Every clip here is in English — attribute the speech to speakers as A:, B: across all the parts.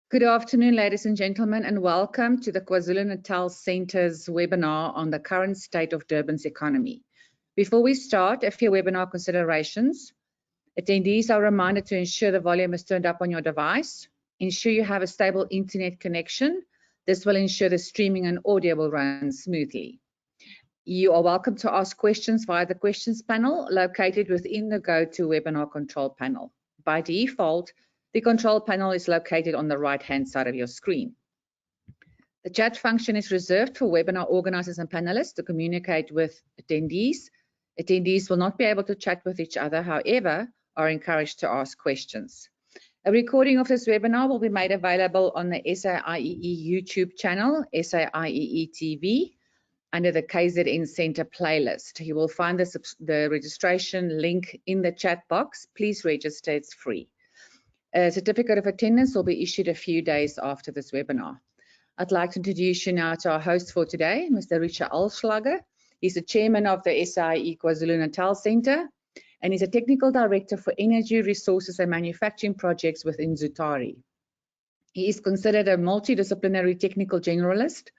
A: Good afternoon, ladies and gentlemen, and welcome to the KwaZulu Natal Centre's webinar on the current state of Durban's economy. Before we start, a few webinar considerations. Attendees are reminded to ensure the volume is turned up on your device. Ensure you have a stable internet connection. This will ensure the streaming and audio will run smoothly. You are welcome to ask questions via the questions panel located within the GoToWebinar control panel. By default, the control panel is located on the right-hand side of your screen. The chat function is reserved for webinar organizers and panelists to communicate with attendees. Attendees will not be able to chat with each other, however, are encouraged to ask questions. A recording of this webinar will be made available on the SAIEE YouTube channel, SAIEE TV, under the KZN Centre playlist. You will find the registration link in the chat box. Please register, it's free. A certificate of attendance will be issued a few days after this webinar. I'd like to introduce you now to our host for today, Mr. Richard Alschlager. He's the chairman of the SAIEE Kwa-Zulu Natal Centre, and he's a technical director for energy, resources and manufacturing projects within Zutari. He is considered a multidisciplinary technical generalist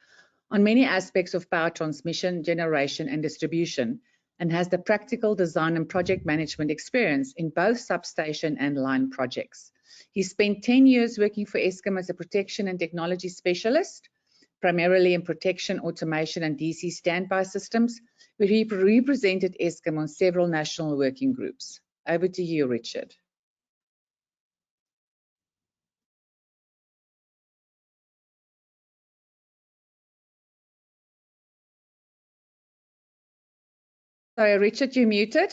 A: on many aspects of power transmission, generation and distribution, and has the practical design and project management experience in both substation and line projects. He spent 10 years working for Eskom as a protection and technology specialist, primarily in protection, automation and DC standby systems, where he represented Eskom on several national working groups. Over to you, Richard. Sorry, Richard, you're muted.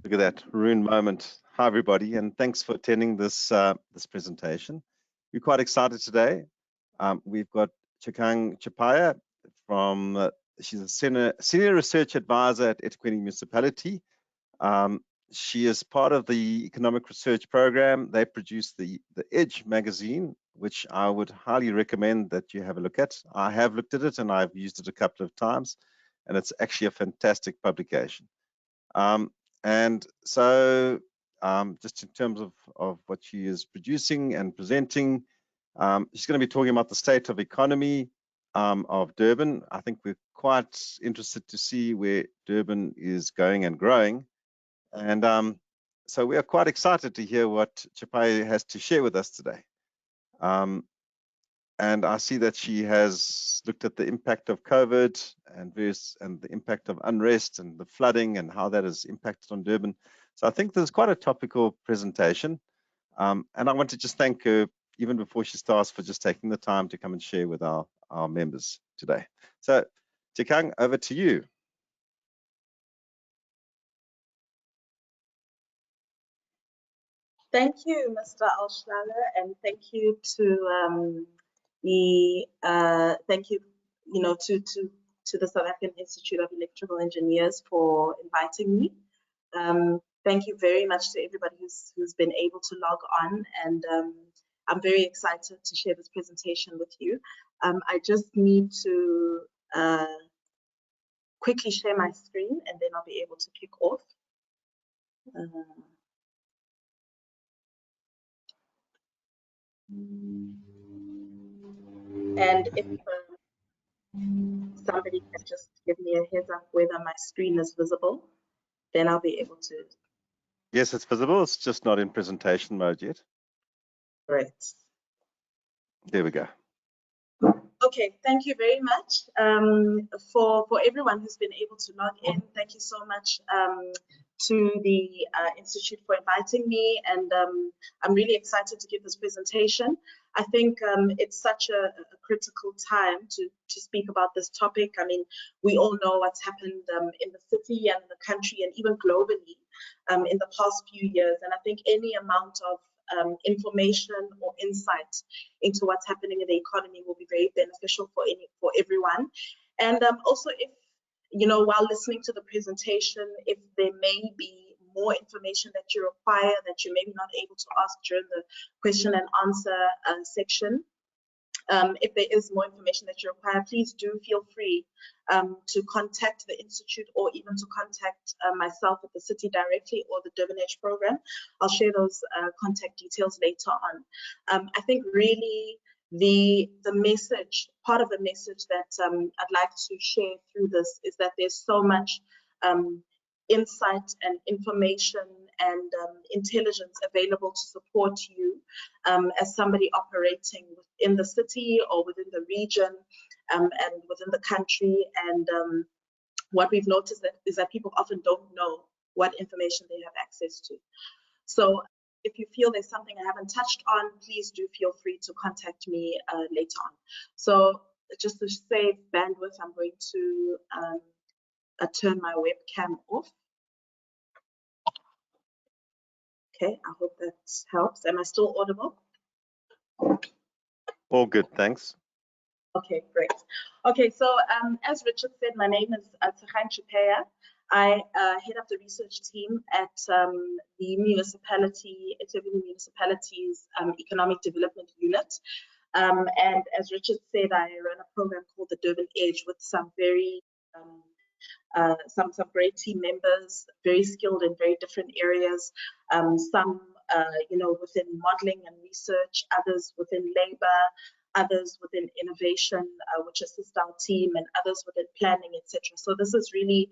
B: Look at that ruined moment. Hi, everybody, and thanks for attending this this presentation. We're quite excited today. We've got Chikang Chapaya from, she's a senior research advisor at eThekwini Municipality. She is part of the economic research program. They produce the Edge magazine, which I would highly recommend that you have a look at. I have looked at it and I've used it a couple of times, and it's actually a fantastic publication. And so just in terms of what she is producing and presenting, she's going to be talking about the state of economy of Durban. I think we're quite interested to see where Durban is going and growing. And so we are quite excited to hear what Chapaya has to share with us today. And I see that she has looked at the impact of COVID and the impact of unrest and the flooding and how that has impacted on Durban. So I think there's quite a topical presentation. And I want to just thank her, even before she starts, for just taking the time to come and share with our members today. So Chikang, over to you.
C: Thank you, Mr. Alschlager, and thank you to thank you, to the South African Institute of Electrical Engineers for inviting me. Thank you very much to everybody who's been able to log on, and I'm very excited to share this presentation with you. I just need to quickly share my screen, and then I'll be able to kick off. And if somebody can just give me a heads up whether my screen is visible, then I'll be able to.
B: Yes, it's visible. It's just not in presentation mode yet.
C: Great.
B: There we go.
C: Okay, thank you very much for everyone who's been able to log in. Thank you so much to the Institute for inviting me, and I'm really excited to give this presentation. I think it's such a critical time to speak about this topic. I mean, we all know what's happened in the city and in the country and even globally in the past few years, and I think any amount of information or insight into what's happening in the economy will be very beneficial for everyone. And also, if while listening to the presentation, if there may be more information that you require that you may be not able to ask during the question and answer section, If there is more information that you require, please do feel free to contact the Institute or even to contact myself at the city directly or the Durban Edge program. I'll share those contact details later on. I think really the message, part of the message that I'd like to share through this is that there's so much insight and information and intelligence available to support you as somebody operating within the city or within the region and within the country. And what we've noticed is that people often don't know what information they have access to. So if you feel there's something I haven't touched on, please do feel free to contact me later on. So just to save bandwidth, I'm going to turn my webcam off. Okay, I hope that helps. Am I still audible?
B: All good, thanks.
C: Okay, great. Okay, so as Richard said, my name is KZN. I head up the research team at the municipality, eThekwini Municipality's Economic Development Unit. And as Richard said, I run a program called the Durban Edge with some very some great team members, very skilled in very different areas. Some, within modeling and research, others within labor, others within innovation, which assist our team, and others within planning, etc. So this is really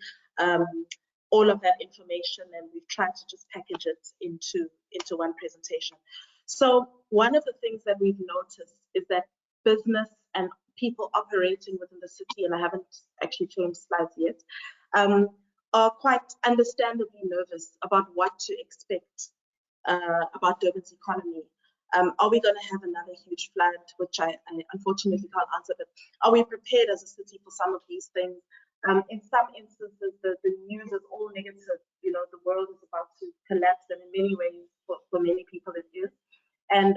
C: all of that information, and we've tried to just package it into one presentation. So one of the things that we've noticed is that business and people operating within the city, and I haven't actually changed slides yet, are quite understandably nervous about what to expect about Durban's economy. Are we going to have another huge flood, which I unfortunately can't answer, but are we prepared as a city for some of these things? In some instances, the news is all negative. You know, the world is about to collapse, and in many ways, for many people, it is. And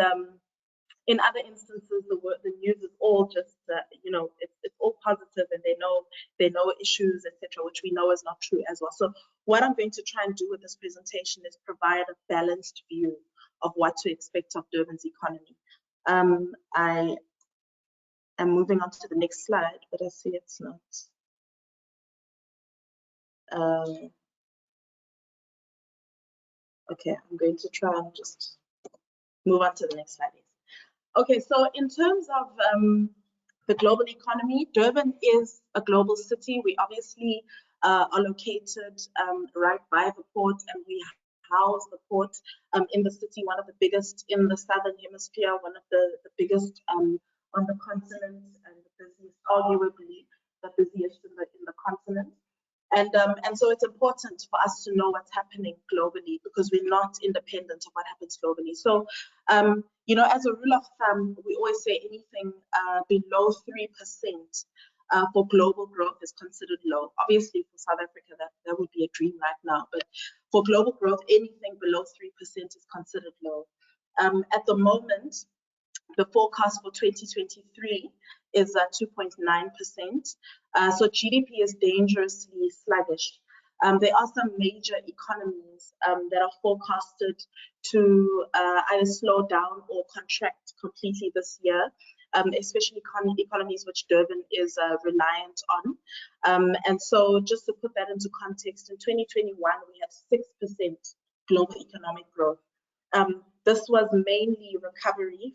C: in other instances, the news is all just, it's all positive, and they know issues, etc., which we know is not true as well. So what I'm going to try and do with this presentation is provide a balanced view of what to expect of Durban's economy. I am moving on to the next slide, but I see it's not. Okay, I'm going to try and just move on to the next slide. Okay, so in terms of the global economy, Durban is a global city. We obviously are located right by the port, and we house the port in the city, one of the biggest in the southern hemisphere, one of the biggest on the continent, and the busiest, arguably the busiest in the continent. And so it's important for us to know what's happening globally, because we're not independent of what happens globally. So, as a rule of thumb, we always say anything below 3% for global growth is considered low. Obviously, for South Africa, that would be a dream right now. But for global growth, anything below 3% is considered low. At the moment, the forecast for 2023 is 2.9%. So GDP is dangerously sluggish. There are some major economies that are forecasted to either slow down or contract completely this year, especially economies which Durban is reliant on. And so just to put that into context, in 2021, we had 6% global economic growth. This was mainly recovery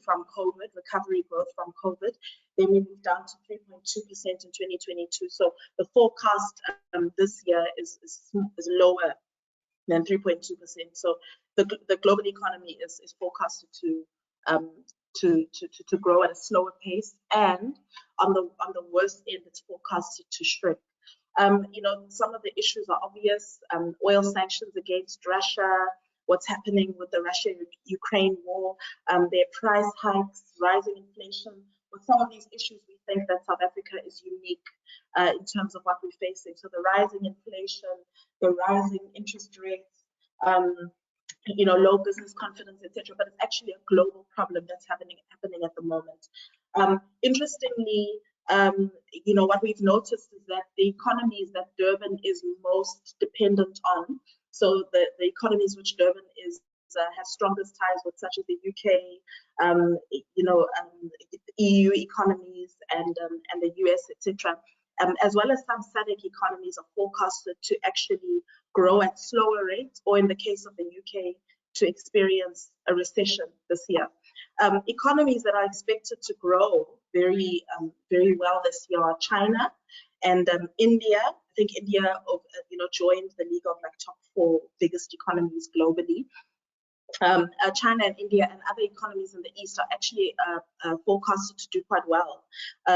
C: growth from COVID. Then we moved down to 3.2% in 2022. So the forecast this year is lower than 3.2%. So the global economy is forecasted to grow at a slower pace, and on the worst end, it's forecasted to shrink. Some of the issues are obvious: oil sanctions against Russia, what's happening with the Russia-Ukraine war, their price hikes, rising inflation. With some of these issues, we think that South Africa is unique in terms of what we're facing. So the rising inflation, the rising interest rates, low business confidence, etc. But it's actually a global problem that's happening at the moment. Interestingly, what we've noticed is that the economies that Durban is most dependent on, so the economies which Durban has strongest ties with, such as the UK, EU economies and the US, etc., as well as some SADC economies are forecasted to actually grow at slower rates, or in the case of the UK, to experience a recession this year. Economies that are expected to grow very well this year are China and India. I think India, joined the league of like top 4 biggest economies globally. China and India and other economies in the East are actually forecasted to do quite well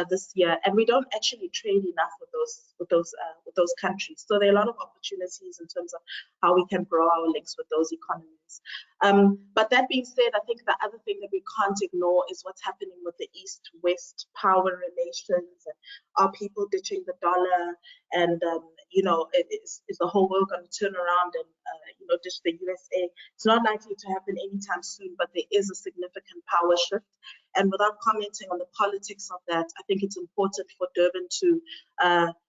C: this year, and we don't actually trade enough with those countries. So there are a lot of opportunities in terms of how we can grow our links with those economies. But that being said, I think the other thing that we can't ignore is what's happening with the East-West power relations. And are people ditching the dollar? And is the whole world going to turn around and ditch the USA? It's not likely to happen anytime soon, but there is a significant power shift. And without commenting on the politics of that, I think it's important for Durban to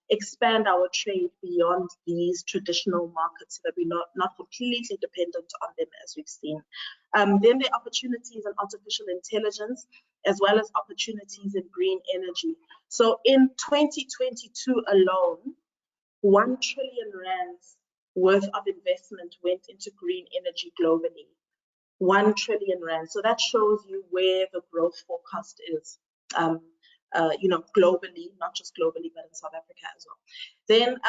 C: expand our trade beyond these traditional markets so that we're not completely dependent on them, as we've seen. Then there are opportunities in artificial intelligence, as well as opportunities in green energy. So in 2022 alone, 1 trillion rands worth of investment went into green energy globally. 1 trillion rand. So that shows you where the growth forecast is, globally, not just globally, but in South Africa as well. Then,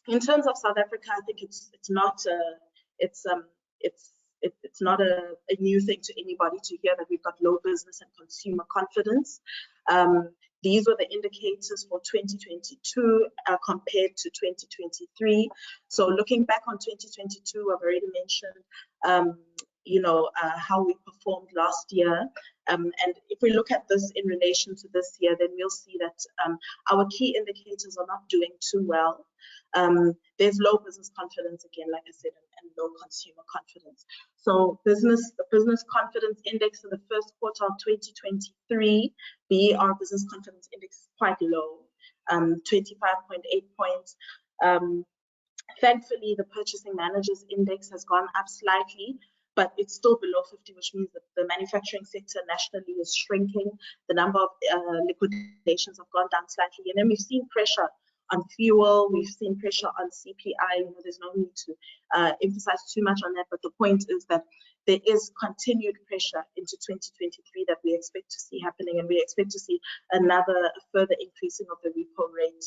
C: in terms of South Africa, I think it's not a new thing to anybody to hear that we've got low business and consumer confidence. These were the indicators for 2022 compared to 2023. So looking back on 2022, I've already mentioned, how we performed last year. And if we look at this in relation to this year, then we'll see that our key indicators are not doing too well. There's low business confidence again, like I said, and low consumer confidence. So the business confidence index in the first quarter of 2023, our business confidence index is quite low, 25.8 points. Thankfully, the purchasing managers index has gone up slightly, but it's still below 50, which means that the manufacturing sector nationally is shrinking. The number of liquidations have gone down slightly. And then we've seen pressure on fuel, we've seen pressure on CPI. There's no need to emphasize too much on that, but the point is that there is continued pressure into 2023 that we expect to see happening, and we expect to see a further increasing of the repo rate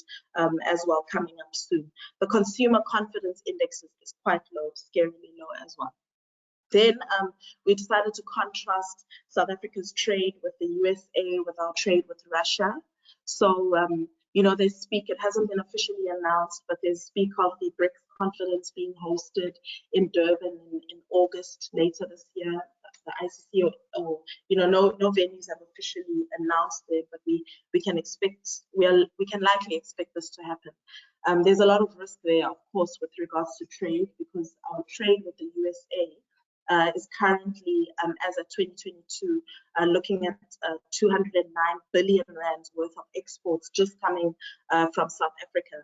C: as well coming up soon. The consumer confidence index is quite low, scarily low as well. Then we decided to contrast South Africa's trade with the USA with our trade with Russia. So, they speak, it hasn't been officially announced, but they speak of the BRICS conference being hosted in Durban in August later this year. The ICC, no venues have officially announced it, but we can likely expect this to happen. There's a lot of risk there, of course, with regards to trade, because our trade with the USA is currently, as of 2022, looking at 209 billion rands worth of exports just coming from South Africa,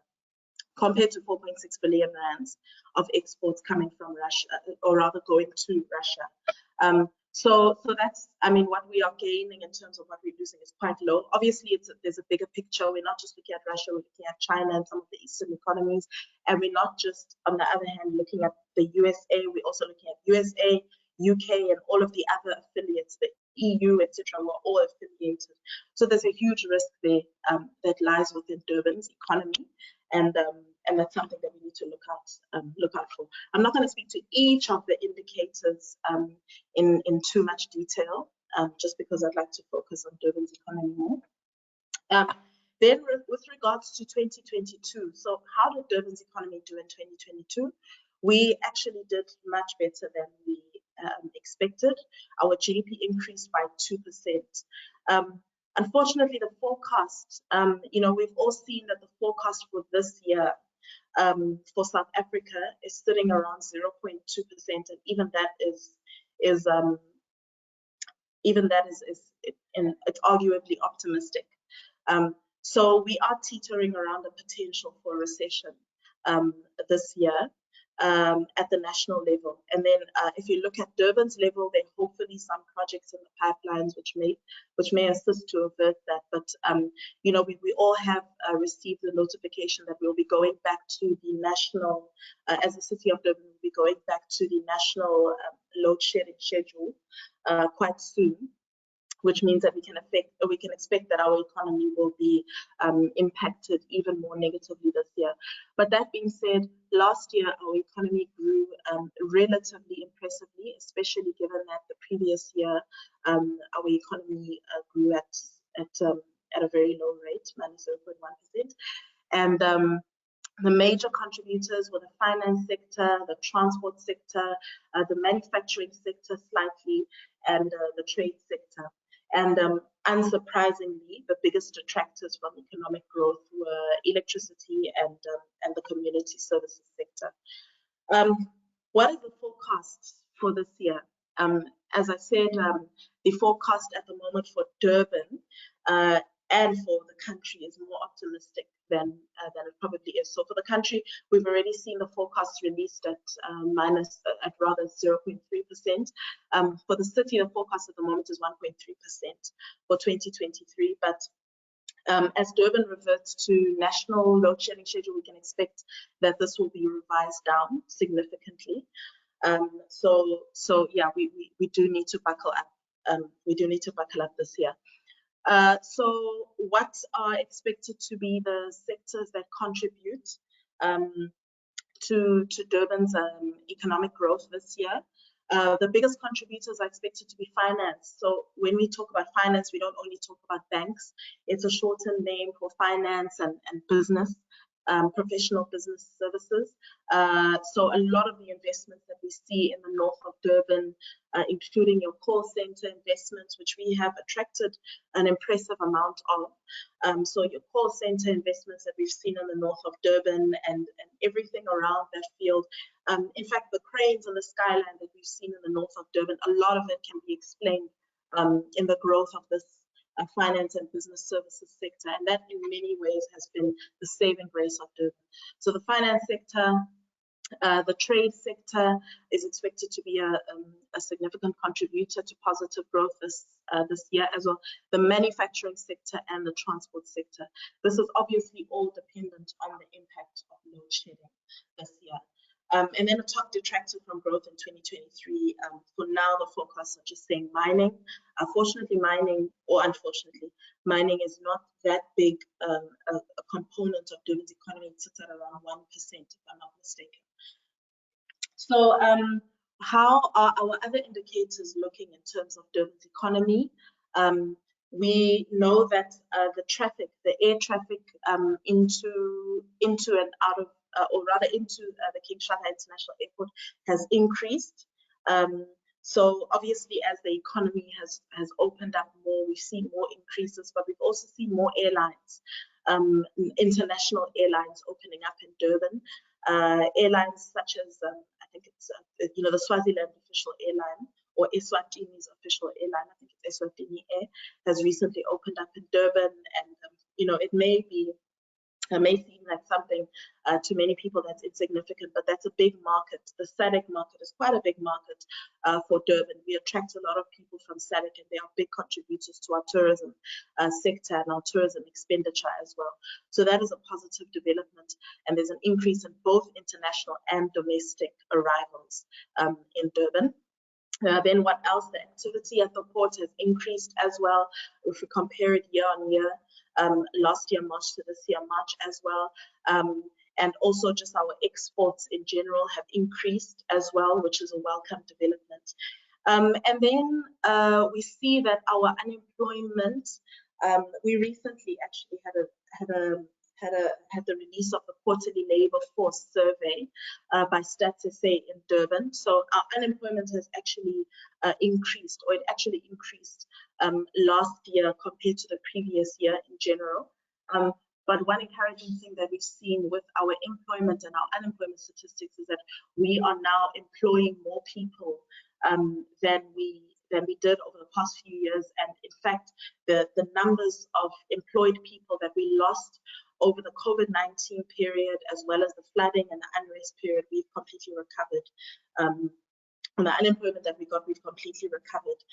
C: compared to 4.6 billion rands of exports coming from Russia, or rather going to Russia. So that's, what we are gaining in terms of what we're losing is quite low. Obviously, there's a bigger picture. We're not just looking at Russia, we're looking at China and some of the Eastern economies. And we're not just, on the other hand, looking at the USA, we're also looking at USA, UK, and all of the other affiliates, the EU, etc., were all affiliated. So there's a huge risk there that lies within Durban's economy. And that's something that we need to look out for. I'm not going to speak to each of the indicators in too much detail, just because I'd like to focus on Durban's economy more. Then with regards to 2022, so how did Durban's economy do in 2022? We actually did much better than we expected. Our GDP increased by 2%. Unfortunately, the forecast, we've all seen that the forecast for this year for South Africa is sitting around 0.2%, and even that is it's arguably optimistic. So we are teetering around the potential for a recession this year. at the national level. And then if you look at Durban's level, there are hopefully some projects in the pipelines which may assist to avert that. But you know, we all have received the notification that we'll be going back to the national, as the city of Durban, will be going back to the national load shedding schedule quite soon, which means that we can expect that our economy will be impacted even more negatively this year. But that being said, last year our economy grew relatively impressively, especially given that the previous year our economy grew at a very low rate, -0.1%. And the major contributors were the finance sector, the transport sector, the manufacturing sector slightly, and the trade sector. And unsurprisingly, the biggest detractors from economic growth were electricity and the community services sector. What is the forecast for this year? As I said, the forecast at the moment for Durban and for the country is more optimistic than it probably is. So for the country, we've already seen the forecast released at rather 0.3%. For the city, the forecast at the moment is 1.3% for 2023. But as Durban reverts to national load shedding schedule, we can expect that this will be revised down significantly. So yeah, we do need to buckle up. We do need to buckle up this year. So what are expected to be the sectors that contribute to Durban's economic growth this year? The biggest contributors are expected to be finance. So when we talk about finance, we don't only talk about banks. It's a shortened name for finance and business, professional business services. So a lot of the investments that we see in the north of Durban, including your call center investments, which we have attracted an impressive amount of. So your call center investments that we've seen in the north of Durban and everything around that field. In fact, the cranes on the skyline that we've seen in the north of Durban, a lot of it can be explained in the growth of this finance and business services sector, and that in many ways has been the saving grace of Durban. So the finance sector, the trade sector is expected to be a significant contributor to positive growth this year, as well the manufacturing sector and the transport sector. This is obviously all dependent on the impact of load shedding this year. And then a top detractor from growth in 2023, for now the forecasts are just saying mining. Unfortunately, mining is not that big a component of Durban's economy. It sits at around 1%, if I'm not mistaken. So how are our other indicators looking in terms of Durban's economy? We know that the air traffic into and out of, or rather into the King Shaka International Airport has increased. So obviously, as the economy has opened up more, we've seen more increases, but we've also seen more airlines, international airlines opening up in Durban. Airlines such as, I think it's, the Swaziland official airline, or Eswatini's official airline, I think it's Eswatini Air, has recently opened up in Durban, and it may seem like something to many people that's insignificant, but that's a big market. The SADC market is quite a big market for Durban. We attract a lot of people from SADC, and they are big contributors to our tourism sector and our tourism expenditure as well. So that is a positive development, and there's an increase in both international and domestic arrivals in Durban. Then what else? The activity at the port has increased as well. If we compare it year on year, last year March to this year March as well. And also just our exports in general have increased as well, which is a welcome development. And then we see that our unemployment, we recently actually had the release of the quarterly labor force survey by Stats SA in Durban. So our unemployment has actually increased, or it actually increased last year compared to the previous year in general. But one encouraging thing that we've seen with our employment and our unemployment statistics is that we are now employing more people than we did over the past few years. And in fact, the numbers of employed people that we lost over the COVID-19 period, as well as the flooding and the unrest period, we've completely recovered. And the unemployment that we got, we've completely recovered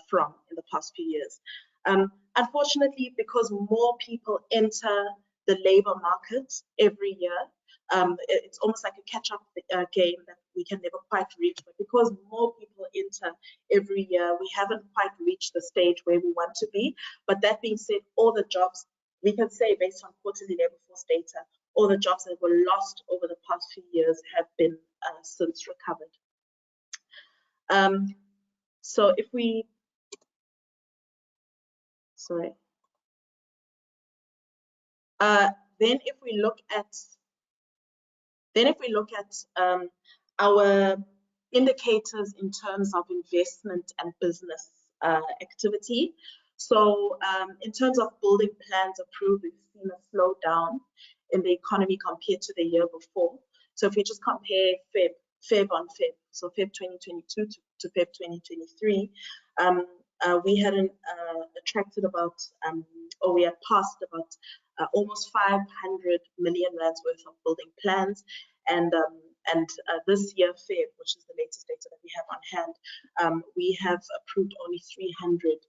C: from in the past few years. Unfortunately, because more people enter the labor market every year, it's almost like a catch-up game that we can never quite reach. But because more people enter every year, we haven't quite reached the stage where we want to be. But that being said, all the jobs, we can say based on quarterly labor force data, all the jobs that were lost over the past few years have been since recovered. So if we, sorry. Then if we look at our indicators in terms of investment and business activity. So in terms of building plans approved, we've seen a slowdown in the economy compared to the year before. So if we just compare Feb on Feb, so Feb 2022 to Feb 2023, we had attracted about, or we had passed about almost 500 million rands worth of building plans, and this year, Feb, which is the latest data that we have on hand, we have approved only 300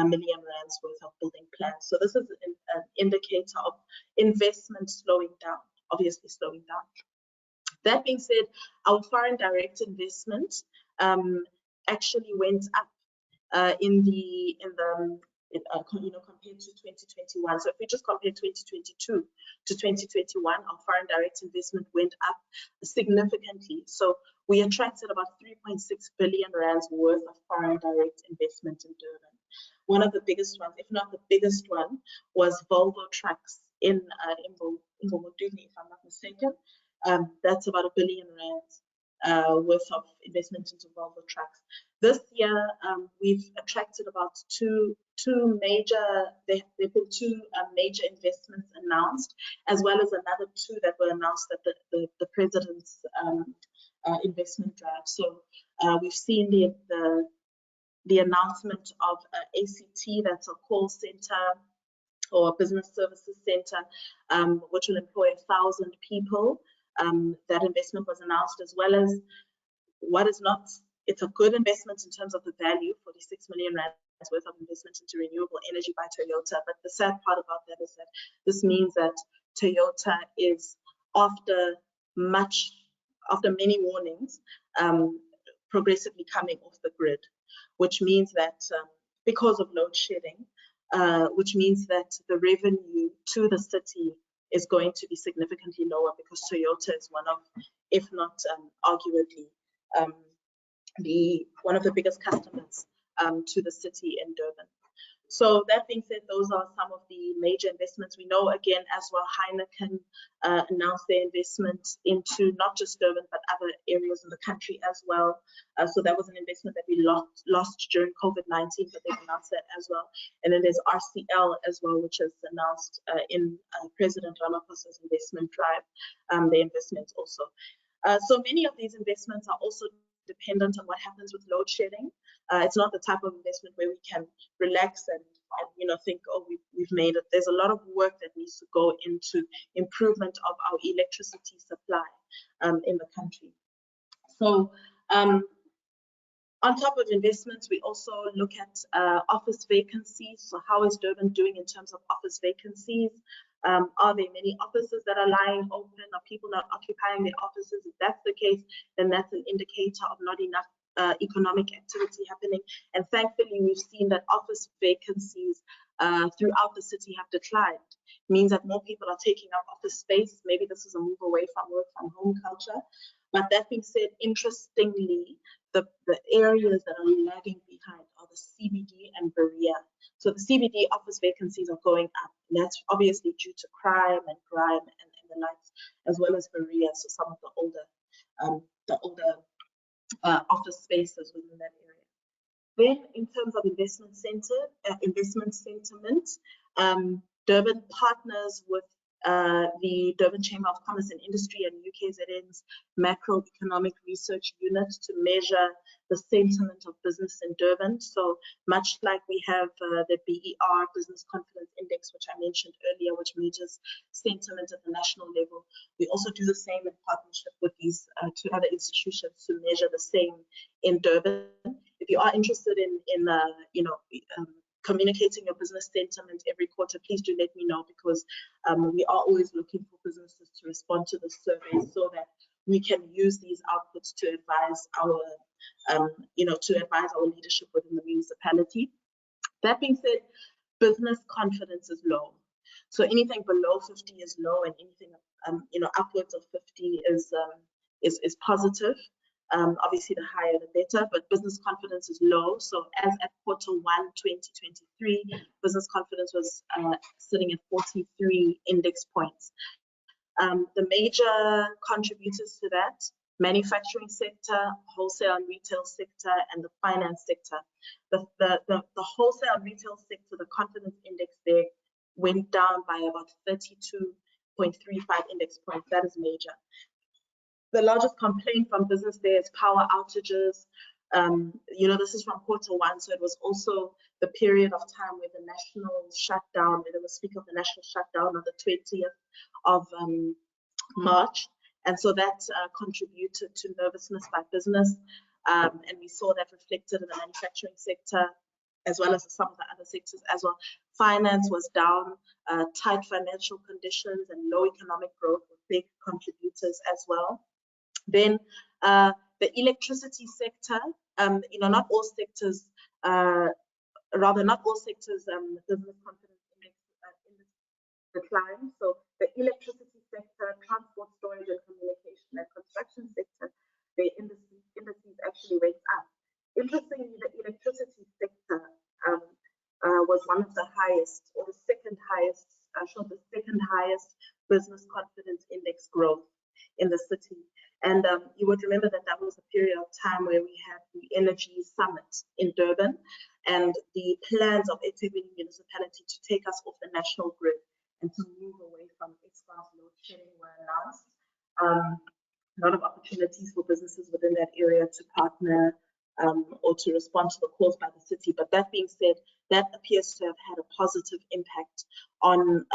C: million rands worth of building plans. So this is an indicator of investment slowing down, obviously slowing down. That being said, our foreign direct investment actually went up compared to 2021. So if we just compare 2022 to 2021, our foreign direct investment went up significantly. So we attracted about 3.6 billion rands worth of foreign direct investment in Durban. One of the biggest ones, if not the biggest one, was Volvo Trucks in Mbomoduni, if I'm not mistaken. That's about 1 billion rands worth of investment into Volvo Trucks. This year, we've attracted about two major investments announced, as well as another 2 that were announced at the president's investment drive. So we've seen the announcement of ACT, that's a call center or a business services center, which will employ 1,000 people. That investment was announced, as well as what is not, it's a good investment in terms of the value, 46 million rands worth of investment into renewable energy by Toyota. But the sad part about that is that this means that Toyota is, after many warnings, progressively coming off the grid, which means that because of load shedding, which means that the revenue to the city is going to be significantly lower, because Toyota is one of, if not arguably, one of the biggest customers to the city in Durban. So that being said, those are some of the major investments. We know, again, as well, Heineken announced their investment into not just Durban, but other areas in the country as well. So that was an investment that we lost during COVID-19, but they've announced that as well. And then there's RCL as well, which has announced in President Ramaphosa's investment drive, their investments also. So many of these investments are also dependent on what happens with load shedding. It's not the type of investment where we can relax and think, oh, we've made it. There's a lot of work that needs to go into improvement of our electricity supply in the country. So on top of investments, we also look at office vacancies. So how is Durban doing in terms of office vacancies? Are there many offices that are lying open? Are people not occupying their offices? If that's the case, then that's an indicator of not enough economic activity happening. And thankfully, we've seen that office vacancies throughout the city have declined. It means that more people are taking up office space. Maybe this is a move away from work from home culture. But that being said, interestingly, the areas that are lagging behind are the CBD and Berea. So the CBD office vacancies are going up, and that's obviously due to crime and grime and the likes, as well as Berea, so some of the older office spaces within that area. Then, in terms of investment sentiment, Durban partners with the Durban Chamber of Commerce and Industry and UKZN's macroeconomic research unit to measure the sentiment of business in Durban. So much like we have the BER Business Confidence Index, which I mentioned earlier, which measures sentiment at the national level, we also do the same in partnership with these two other institutions to measure the same in Durban. If you are interested in communicating your business sentiment every quarter, please do let me know, because we are always looking for businesses to respond to the survey so that we can use these outputs to advise our, leadership within the municipality. That being said, business confidence is low. So anything below 50 is low, and anything upwards of 50 is positive. Obviously, the higher the better, but business confidence is low. So as at quarter 1, 2023, business confidence was sitting at 43 index points. The major contributors to that: manufacturing sector, wholesale and retail sector, and the finance sector. The wholesale and retail sector, the confidence index there went down by about 32.35 index points. That is major. The largest complaint from business there is power outages. This is from quarter 1, so it was also the period of time where the national shutdown, where they were speaking of the national shutdown on the 20th of March. And so that contributed to nervousness by business. And we saw that reflected in the manufacturing sector, as well as some of the other sectors as well. Finance was down, tight financial conditions and low economic growth were big contributors as well. Then the electricity sector, not all sectors, business confidence index declined. So the electricity sector, transport, storage and communication, and construction sector, the indices actually went up. Interestingly, the electricity sector was one of the highest, or the second highest, showed the second highest business confidence index growth in the city. And you would remember that that was a period of time where we had the Energy Summit in Durban, and the plans of eThekwini municipality to take us off the national grid and to move away from Eskom's load shedding were announced. A lot of opportunities for businesses within that area to partner or to respond to the calls by the city. But that being said, that appears to have had a positive impact on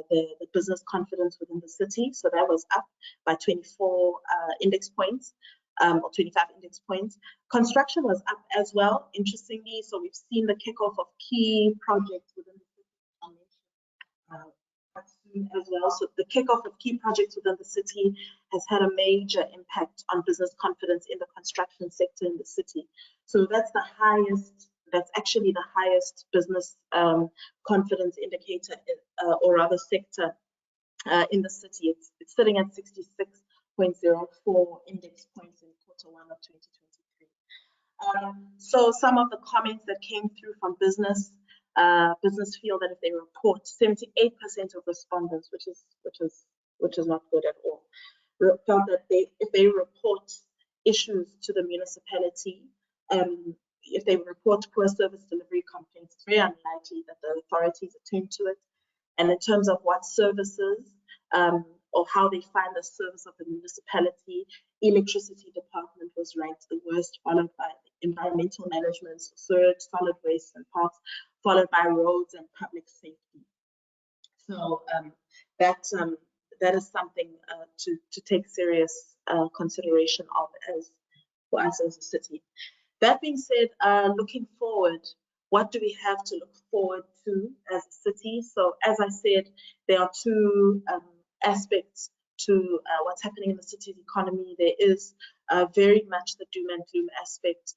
C: the business confidence within the city. So that was up by 24 index points, or 25 index points. Construction was up as well, interestingly. So we've seen the kickoff of key projects within the city as well. So the kickoff of key projects within the city has had a major impact on business confidence in the construction sector in the city. So that's the highest, that's actually the highest business confidence indicator, or rather sector in the city. It's sitting at 66.04 index points in quarter 1 of 2023. So some of the comments that came through from business feel that if they report, 78% of respondents, which is not good at all, felt that if they report issues to the municipality, if they report poor service delivery complaints, it's very unlikely that the authorities attend to it. And in terms of what services or how they find the service of the municipality, electricity department was ranked the worst, followed by environmental management, sewage, solid waste and parks, followed by roads and public safety. So that is something to take serious consideration of for us as a city. That being said, looking forward, what do we have to look forward to as a city? So as I said, there are two aspects to what's happening in the city's economy. There is very much the doom and gloom aspect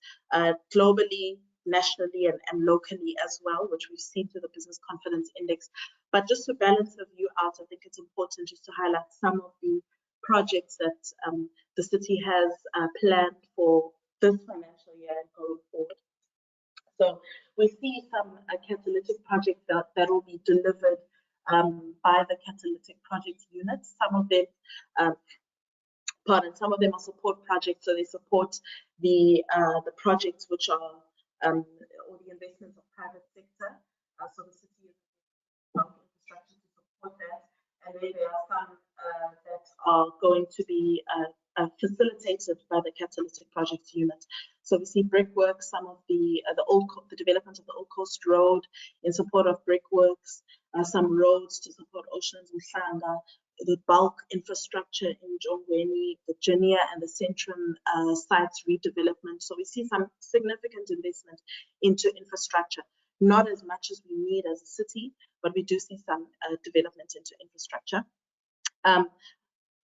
C: globally, nationally and locally as well, which we've seen through the business confidence index. But just to balance the view out, I think it's important just to highlight some of the projects that the city has planned for this financial year and going forward. So we see some catalytic projects that will be delivered by the catalytic project units. Some of them are support projects, so they support the projects which are or the investments of private sector. So the city is infrastructure to support that, and then there are some that are going to be facilitated by the catalytic project unit. So we see brickworks, some of the development of the Old Coast Road in support of brickworks, some roads to support Oceans and Sanga, the bulk infrastructure in Jongweni, the Virginia and the Centrum sites redevelopment. So we see some significant investment into infrastructure, not as much as we need as a city, but we do see some development into infrastructure.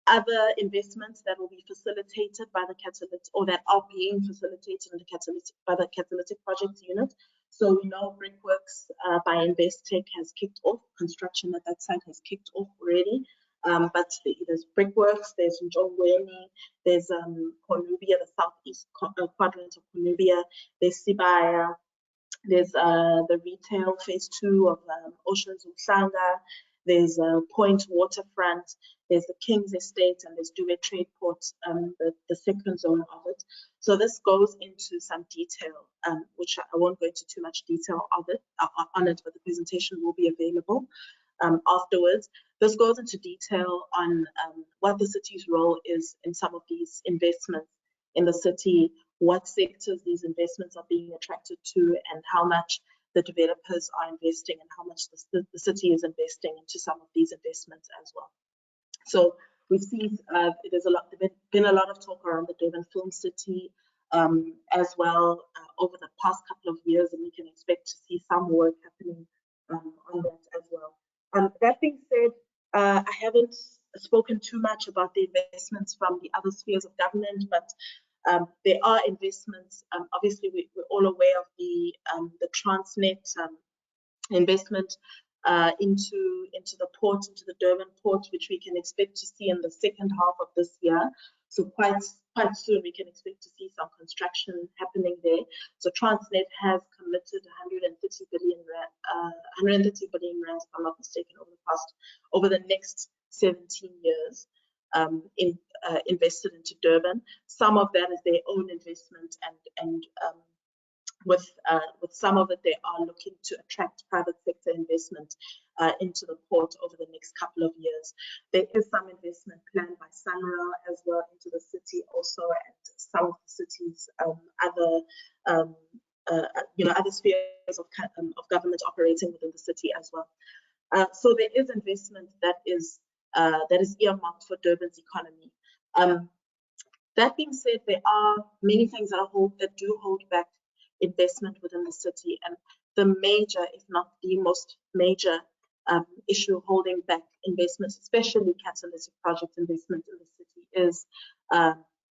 C: Other investments that will be facilitated by the catalytic, or that are being facilitated in the catalytic, by the catalytic project unit. So we know brickworks by Investec has kicked off. Construction at that site has kicked off already. But there's brickworks, there's Njongweni, there's Konubia, the southeast quadrant of Konubia, there's Sibaya, there's the retail phase 2 of Oceans Umhlanga, there's Point Waterfront, there's the King's Estate, and there's Durban Trade Port, the second zone of it. So this goes into some detail, which I won't go into too much detail of it, on it, but the presentation will be available afterwards. This goes into detail on what the city's role is in some of these investments in the city, what sectors these investments are being attracted to, and how much the developers are investing and how much the city is investing into some of these investments as well. So we see there's been a lot of talk around the Durban Film City as well over the past couple of years, and we can expect to see some work happening on that as well. That being said, I haven't spoken too much about the investments from the other spheres of government, but there are investments. Obviously, we're all aware of the Transnet investment into the port, into the Durban port, which we can expect to see in the second half of this year. So quite soon we can expect to see some construction happening there. So Transnet has committed 130 billion rand, if I'm not mistaken, over the next 17 years, invested into Durban. Some of that is their own investment, and with some of it, they are looking to attract private sector investment into the port over the next couple of years. There is some investment planned by Sunrail as well into the city also, and some of the city's other spheres of government operating within the city as well. So there is investment that is earmarked for Durban's economy. That being said, there are many things that do hold back investment within the city, and the major, if not the most major, issue holding back investment, especially catalytic project investment in the city, is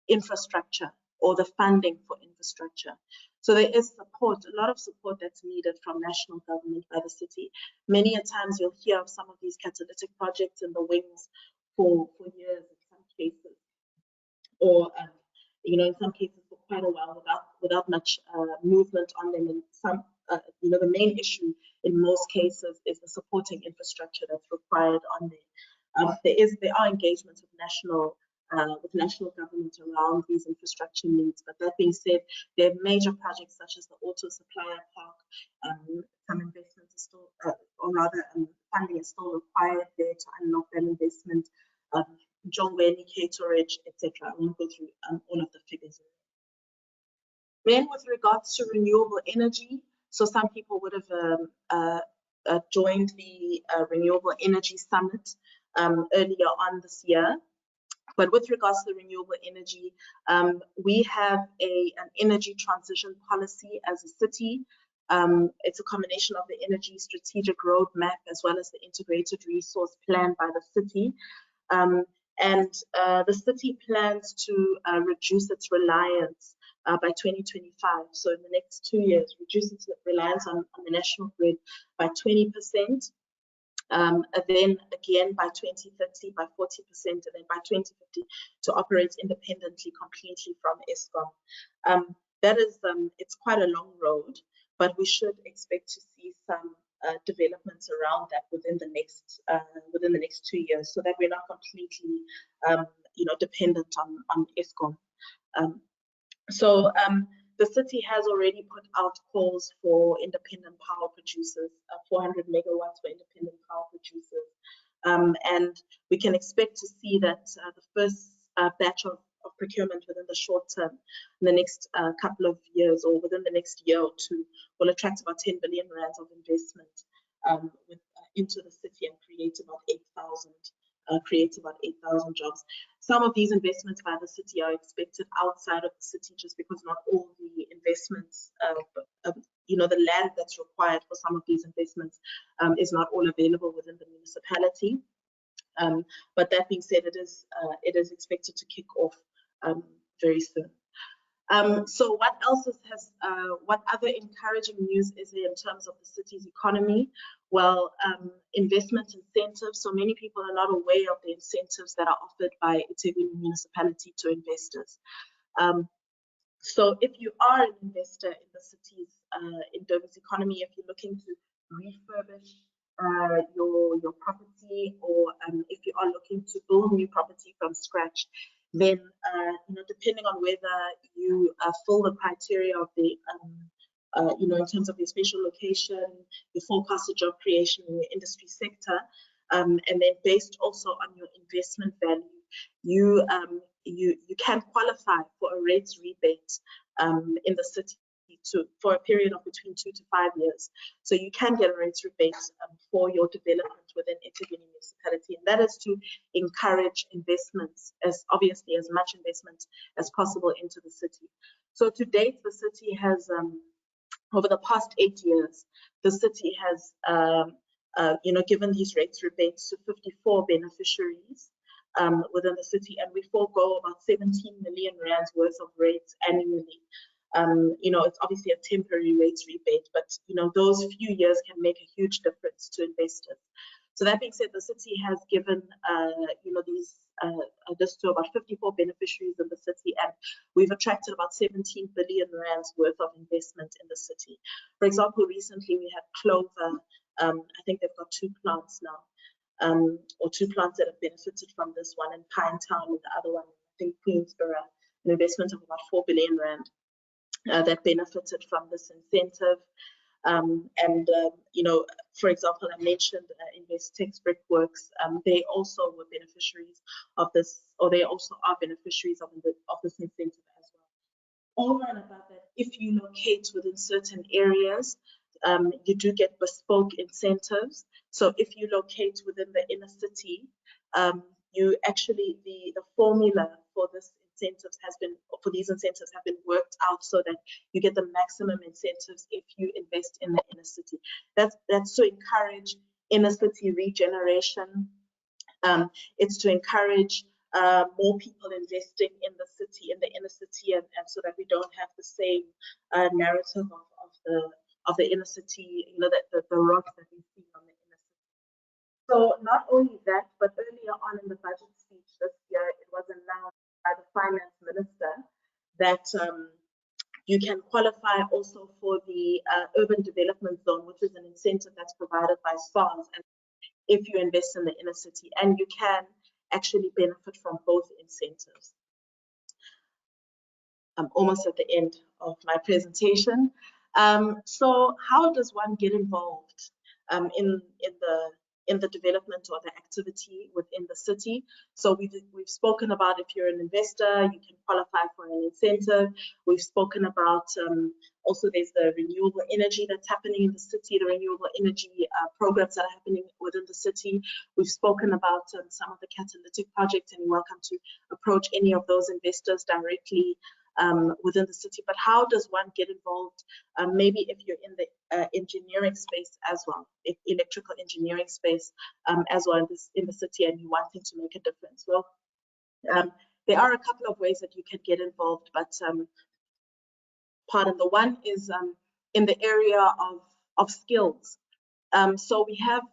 C: infrastructure, or the funding for infrastructure. So there is support, a lot of support that's needed from national government by the city. Many a times you'll hear of some of these catalytic projects in the wings for years in some cases, or in some cases for quite a while without much movement on them. And some, the main issue in most cases is the supporting infrastructure that's required on there. There are engagements with national government around these infrastructure needs. But that being said, there are major projects such as the Auto Supplier Park. Some investments are still, or rather, funding is still required there to unlock that investment. Jongweni, Caterage, etc. I won't go through all of the figures. Then, with regards to renewable energy, so some people would have joined the Renewable Energy Summit earlier on this year. But with regards to the renewable energy, we have an energy transition policy as a city. It's a combination of the energy strategic roadmap as well as the integrated resource plan by the city. And the city plans to reduce its reliance by 2025. So in the next 2 years, reduce its reliance on the national grid by 20%. And then again by 2030 by 40%, and then by 2050 to operate independently completely from Eskom. That is, it's quite a long road, but we should expect to see some developments around that within the next 2 years, so that we're not completely, dependent on Eskom. The city has already put out calls for independent power producers, 400 megawatts for independent power producers And we can expect to see that the first batch of procurement within the short term, in the next couple of years or within the next year or two, will attract about 10 billion rands of investment into the city and create about 8,000 jobs. Some of these investments by the city are expected outside of the city, just because not all the investments, the land that's required for some of these investments is not all available within the municipality. But that being said, it is expected to kick off very soon. So what else what other encouraging news is there in terms of the city's economy? Well, investment incentives. So many people are not aware of the incentives that are offered by eThekwini municipality to investors. So if you are an investor in the city's, in Durban's economy, if you're looking to refurbish your property, or if you are looking to build new property from scratch, then depending on whether you fill the criteria of the in terms of your spatial location, your forecasted job creation in your industry sector, and then based also on your investment value, you can qualify for a rates rebate in the city for a period of between 2 to 5 years. So you can get a rates rebate for your development within eThekwini municipality, and that is to encourage investments, as much investment as possible into the city. So to date, the city has, over the past 8 years, the city has, given these rates rebates to 54 beneficiaries within the city, and we forego about 17 million rands worth of rates annually. It's obviously a temporary rates rebate, but those few years can make a huge difference to investors. So that being said, the city has given this to about 54 beneficiaries in the city, and we've attracted about 17 billion rands worth of investment in the city. For example, recently we had Clover. I think they've got 2 plants now, or 2 plants that have benefited from this, one in Pinetown and the other one, I think, Queensborough, an investment of about 4 billion rand. That benefited from this incentive. For example, I mentioned Investec's Brickworks. They also were beneficiaries of this, or they also are beneficiaries of this incentive as well. Over and above that, if you locate within certain areas, you do get bespoke incentives. So if you locate within the inner city, you actually, the formula for these incentives have been worked out so that you get the maximum incentives if you invest in the inner city. That's to encourage inner city regeneration. It's to encourage more people investing in the inner city, and so that we don't have the same narrative of the inner city, the rocks that we see on the inner city. So not only that, but earlier on in the budget speech this year, it was announced by the finance minister that you can qualify also for the urban development zone, which is an incentive that's provided by SARS, and if you invest in the inner city, and you can actually benefit from both incentives. I'm almost at the end of my presentation. So how does one get involved in the development or the activity within the city? So we've spoken about, if you're an investor, you can qualify for an incentive. We've spoken about also there's the renewable energy that's happening in the city, the renewable energy programs that are happening within the city. We've spoken about some of the CATALYTIC projects, and you're welcome to approach any of those investors directly within the city. But how does one get involved? Maybe if you're in the engineering space as well, electrical engineering space as well in the city, and you're wanting to make a difference. Well, there are a couple of ways that you can get involved, but the one is in the area of skills. So we have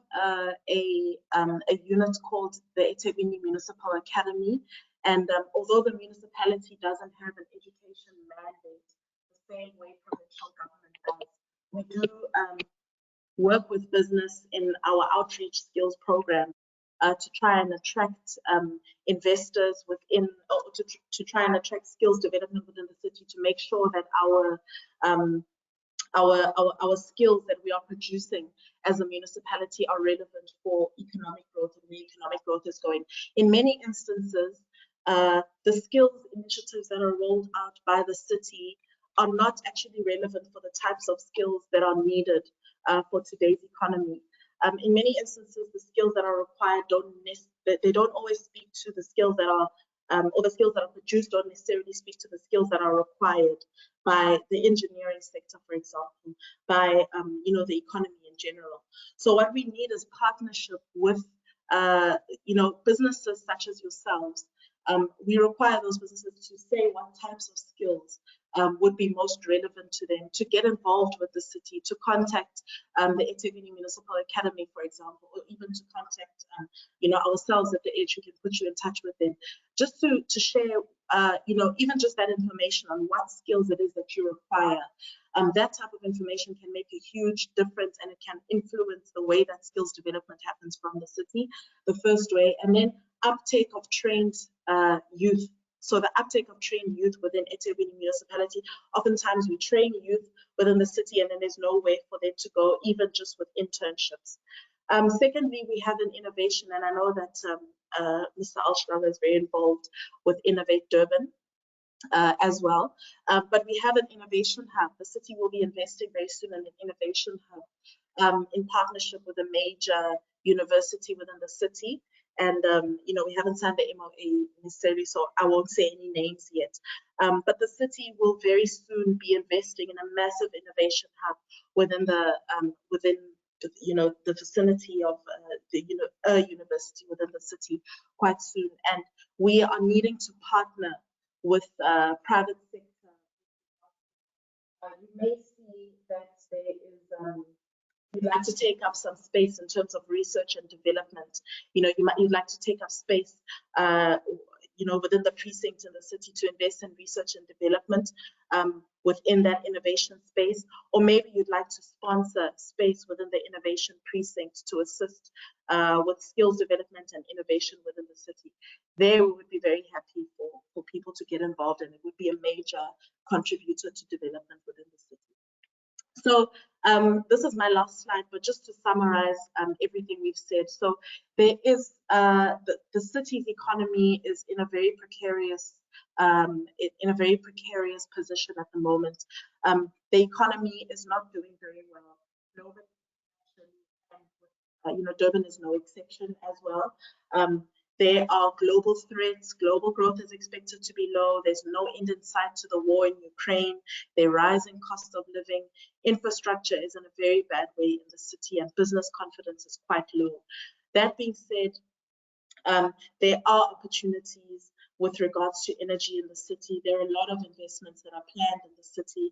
C: a unit called the eThekwini Municipal Academy, and although the municipality doesn't have an education mandate the same way provincial government does, we do work with business in our outreach skills program to try and attract investors within, or to try and attract skills development within the city, to make sure that our skills that we are producing as a municipality are relevant for economic growth and where economic growth is going. In many instances, the skills initiatives that are rolled out by the city are not actually relevant for the types of skills that are needed for today's economy. In many instances, the skills that are required don't always speak to the skills that are, or the skills that are produced don't necessarily speak to the skills that are required by the engineering sector, for example, by the economy in general. So what we need is partnership with businesses such as yourselves. We require those businesses to say what types of skills would be most relevant to them, to get involved with the city, to contact the eThekwini Municipal Academy, for example, or even to contact ourselves at the Edge, who can put you in touch with them, just to share even just that information on what skills it is that you require. That type of information can make a huge difference, and it can influence the way that skills development happens from the city, the first way, and then uptake of trained youth. So the uptake of trained youth within eThekwini municipality, oftentimes we train youth within the city and then there's no way for them to go, even just with internships. Secondly, we have an innovation, and I know that Mr. Alshnaga is very involved with Innovate Durban as well. But we have an innovation hub. The city will be investing very soon in an innovation hub in partnership with a major university within the city. And, we haven't signed the MOA necessarily, so I won't say any names yet. But the city will very soon be investing in a massive innovation hub within the vicinity of a university within the city quite soon. And we are needing to partner with private sector. You may see that there is you'd like to take up some space in terms of research and development. You'd like to take up space, within the precinct in the city to invest in research and development within that innovation space, or maybe you'd like to sponsor space within the innovation precinct to assist with skills development and innovation within the city. There, we would be very happy for people to get involved, and it would be a major contributor to development within the city. So this is my last slide, but just to summarize everything we've said. So there is the city's economy is in a very precarious position at the moment. The economy is not doing very well. Durban is no exception as well. There are global threats. Global growth is expected to be low. There's no end in sight to the war in Ukraine. There are rising cost of living. Infrastructure is in a very bad way in the city, and business confidence is quite low. That being said, there are opportunities with regards to energy in the city. There are a lot of investments that are planned in the city.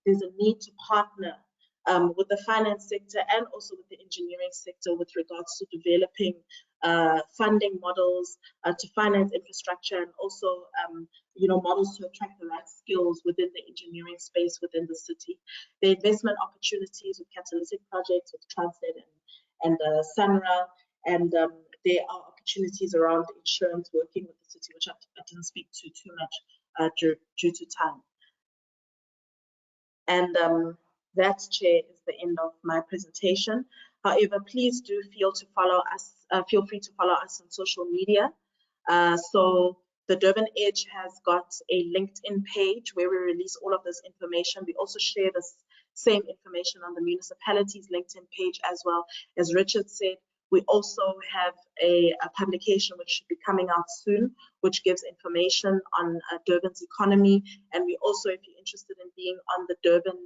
C: There's a need to partner with the finance sector and also with the engineering sector with regards to developing funding models to finance infrastructure, and also models to attract the right skills within the engineering space within the city. The investment opportunities with CATALYTIC projects, with Transnet and SANRA, and there are opportunities around insurance working with the city, which I didn't speak to too much due to time. And that, Chair, is the end of my presentation. However, please do feel free to follow us on social media. So the Durban Edge has got a LinkedIn page where we release all of this information. We also share this same information on the municipality's LinkedIn page as well. As Richard said, we also have a publication which should be coming out soon, which gives information on Durban's economy. And we also, if you're interested in being on the Durban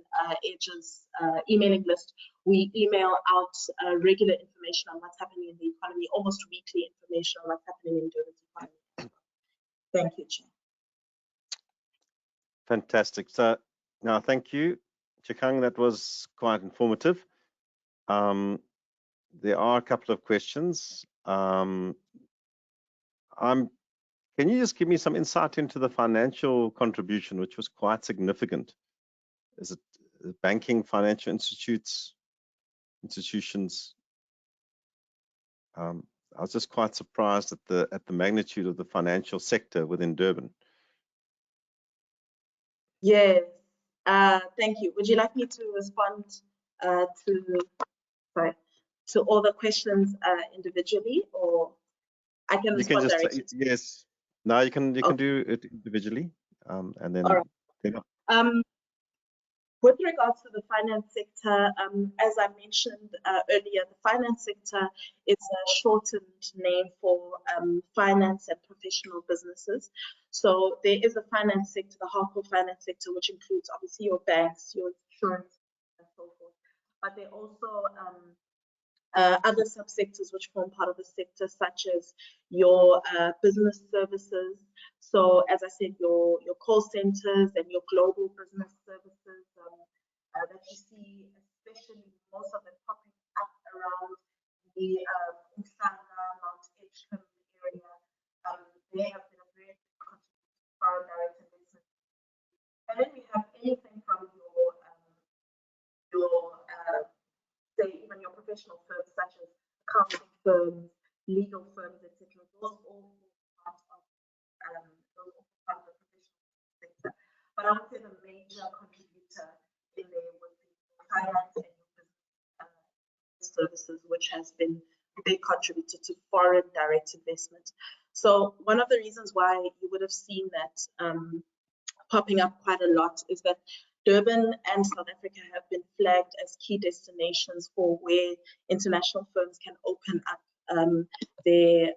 C: Edge's emailing list, we email out regular information on what's happening in the economy, almost weekly information on what's happening in Durban's economy. Thank you, Chair.
B: Fantastic. So now, thank you, Chikang. That was quite informative. There are a couple of questions. Can you just give me some insight into the financial contribution, which was quite significant? Is it banking, financial institutions? I was just quite surprised at the magnitude of the financial sector within Durban.
C: Yes, thank you. Would you like me to respond to all the questions individually, or I can
B: You can
C: respond
B: just
C: directly?
B: yes. No, you can
C: Okay.
B: do it individually, and then.
C: All right. With regards to the finance sector, as I mentioned earlier, the finance sector is a shortened name for finance and professional businesses. So there is a finance sector, the hardcore finance sector, which includes obviously your banks, your insurance, and so forth. But there are also other subsectors which form part of the sector, such as your business services. So, as I said, your call centers and your global business services that you see, especially most of them popping up around the Umhlanga, Mount Edgecombe area. They have been a very big contributor to foreign direct investment. And then we have anything from say even your professional firms such as accounting firms, legal firms, etc. Those all part of the professional sector. But I would say the major contributor in there would be finance and business services, which has been a big contributor to foreign direct investment. So one of the reasons why you would have seen that popping up quite a lot is that Durban and South Africa have been flagged as key destinations for where international firms can open up their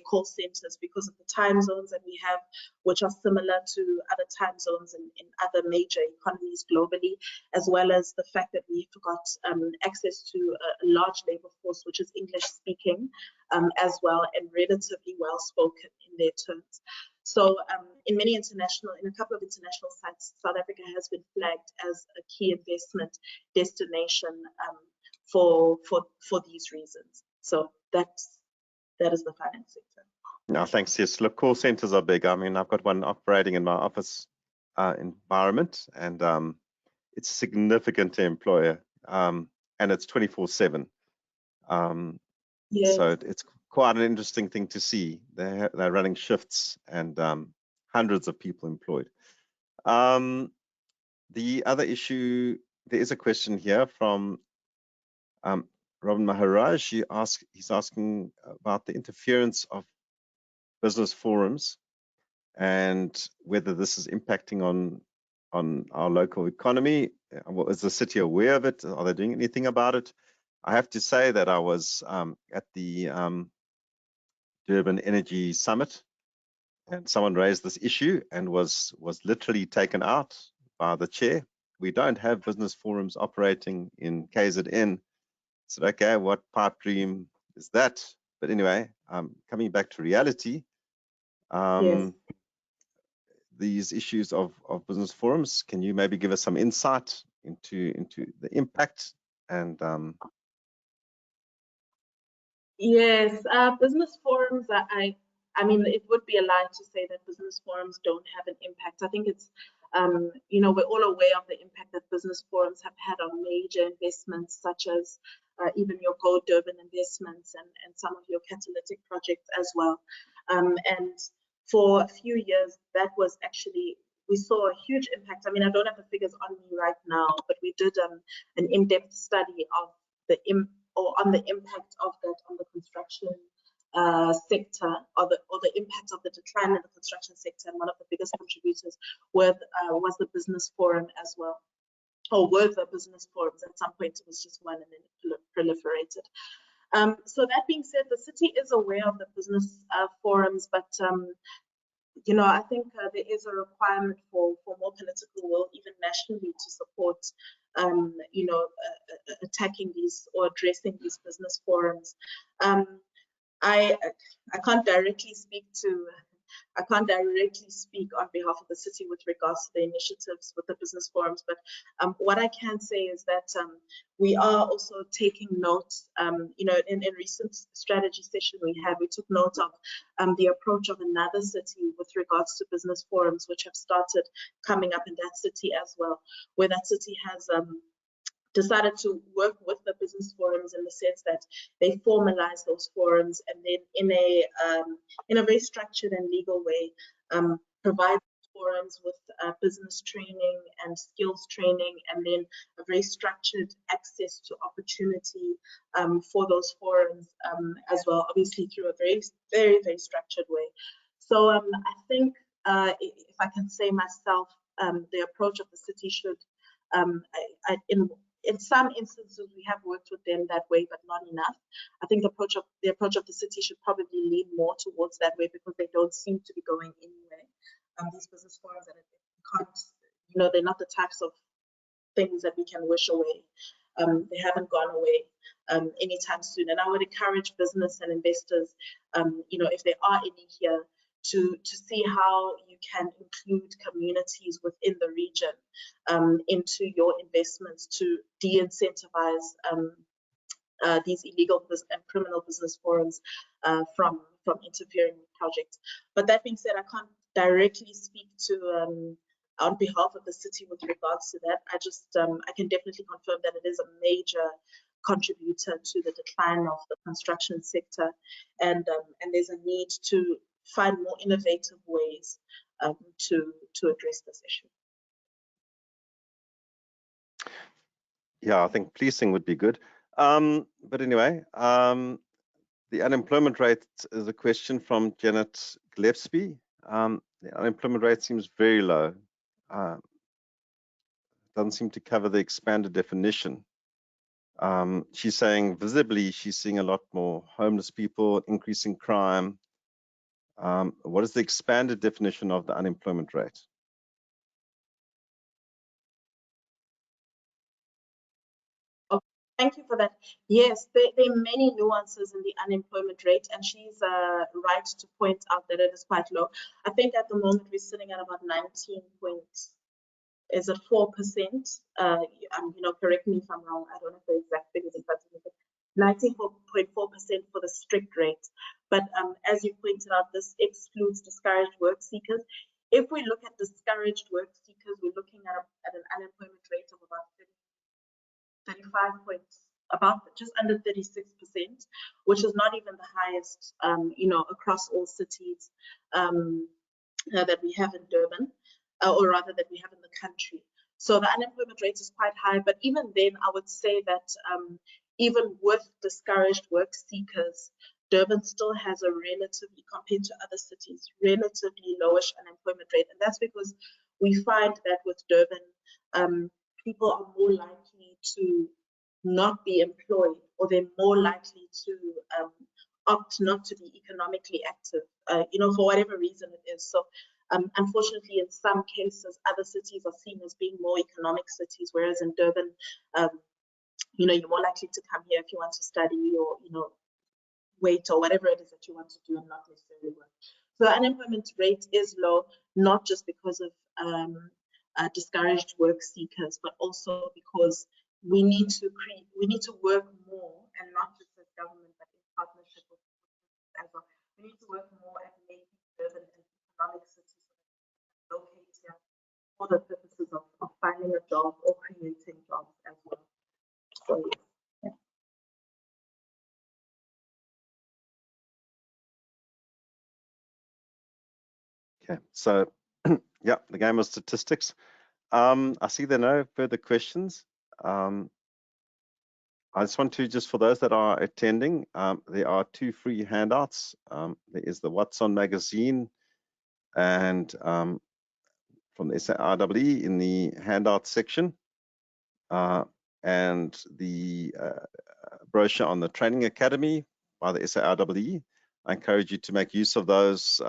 C: call centers because of the time zones that we have, which are similar to other time zones in other major economies globally, as well as the fact that we've got access to a large labor force, which is English speaking as well, and relatively well spoken in their terms. So in a couple of international sites, South Africa has been flagged as a key investment destination for these reasons. So that is the finance sector.
B: No, thanks. Yes, look, call centers are big. I mean, I've got one operating in my office environment, and it's a significant employer, and it's 24/7.
C: Yes.
B: So it's quite an interesting thing to see. They're running shifts and hundreds of people employed. The other issue, there is a question here from Robin Maharaj. He's asking about the interference of business forums and whether this is impacting on our local economy. Is the city aware of it? Are they doing anything about it? I have to say that I was at the Durban Energy Summit, and someone raised this issue and was literally taken out by the chair. We don't have business forums operating in KZN. I said, okay, what pipe dream is that? But anyway, coming back to reality,
C: Yes.
B: these issues of business forums, can you maybe give us some insight into the impact? And
C: yes, business forums, I mean, it would be a lie to say that business forums don't have an impact. I think it's, you know, we're all aware of the impact that business forums have had on major investments, such as even your Go Durban investments and some of your CATALYTIC projects as well. And for a few years, that was actually, we saw a huge impact. I mean, I don't have the figures on me right now, but we did an in-depth study of on the impact of that on the construction sector, or the impact of the decline in the construction sector. And one of the biggest contributors was the business forum as well, or were the business forums. At some point it was just one, and then it proliferated. So that being said, the city is aware of the business forums, but you know, I think there is a requirement for more political will, even nationally, to support, you know, attacking these or addressing these business forums. I can't directly speak on behalf of the city with regards to the initiatives with the business forums, but what I can say is that we are also taking notes. You know, in recent strategy session we took note of the approach of another city with regards to business forums, which have started coming up in that city as well, where that city has decided to work with the business forums in the sense that they formalize those forums, and then in a very structured and legal way provide forums with business training and skills training, and then a very structured access to opportunity for those forums as well, obviously through a very structured way. So I think if I can say myself, the approach of the city should, in some instances, we have worked with them that way, but not enough. I think the approach of the city should probably lean more towards that way, because they don't seem to be going anywhere. These business forums that can't, they're not the types of things that we can wish away. They haven't gone away anytime soon. And I would encourage business and investors, if there are any here, to see how you can include communities within the region into your investments to de-incentivize these illegal and criminal business forums from interfering with projects. But that being said, I can't directly speak to on behalf of the city with regards to that. I can definitely confirm that it is a major contributor to the decline of the construction sector, and there's a need to find more innovative ways to address this issue.
B: Yeah, I think policing would be good. But anyway, the unemployment rate is a question from Janet Gillespie. The unemployment rate seems very low. Doesn't seem to cover the expanded definition. She's saying visibly she's seeing a lot more homeless people, increasing crime. What is the expanded definition of the unemployment rate?
C: Oh, thank you for that. Yes, there are many nuances in the unemployment rate, and she's right to point out that it is quite low. I think at the moment we're sitting at about 4%? Correct me if I'm wrong. I don't know the exact figures in front of me, but 19.4% for the strict rate. But as you pointed out, this excludes discouraged work seekers. If we look at discouraged work seekers, we're looking at an unemployment rate of about 35 points, about just under 36%, which is not even the highest, across all cities that we have in Durban, or rather that we have in the country. So the unemployment rate is quite high, but even then, I would say that even with discouraged work seekers, Durban still has a relatively, compared to other cities, relatively lowish unemployment rate. And that's because we find that with Durban, people are more likely to not be employed, or they're more likely to opt not to be economically active, for whatever reason it is. So unfortunately, in some cases, other cities are seen as being more economic cities, whereas in Durban, you're more likely to come here if you want to study, or, wait, or whatever it is that you want to do, and not necessarily work. So the unemployment rate is low, not just because of discouraged work seekers, but also because we need to work more, and not just as government, but in partnership with as well. We need to work more at making Durban an economic city, so locate here for the purposes of finding a job or creating jobs as well. So yeah.
B: Okay, so yeah, the game of statistics. I see there are no further questions. I just want to, just for those that are attending, there are 2 free handouts. There is the What's On magazine, and from the SAIEE in the handout section, and the brochure on the Training Academy by the SAIEE. I encourage you to make use of those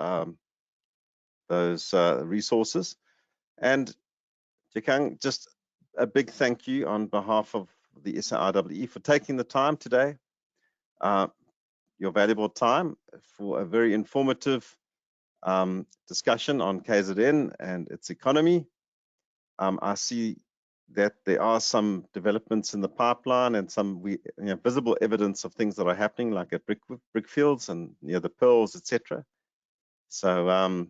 B: resources. And Chikang, just a big thank you on behalf of the SAIEE for taking the time today, your valuable time, for a very informative discussion on KZN and its economy. I see that there are some developments in the pipeline, and some visible evidence of things that are happening, like at Brickfields and near the Pearls, etc. So,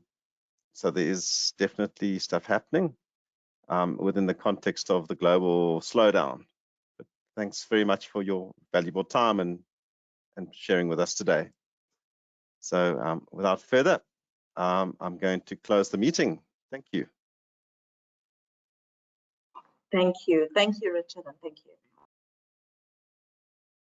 B: so there is definitely stuff happening within the context of the global slowdown. But thanks very much for your valuable time and sharing with us today. So without further, I'm going to close the meeting. Thank you.
C: Thank you, Richard, and thank you.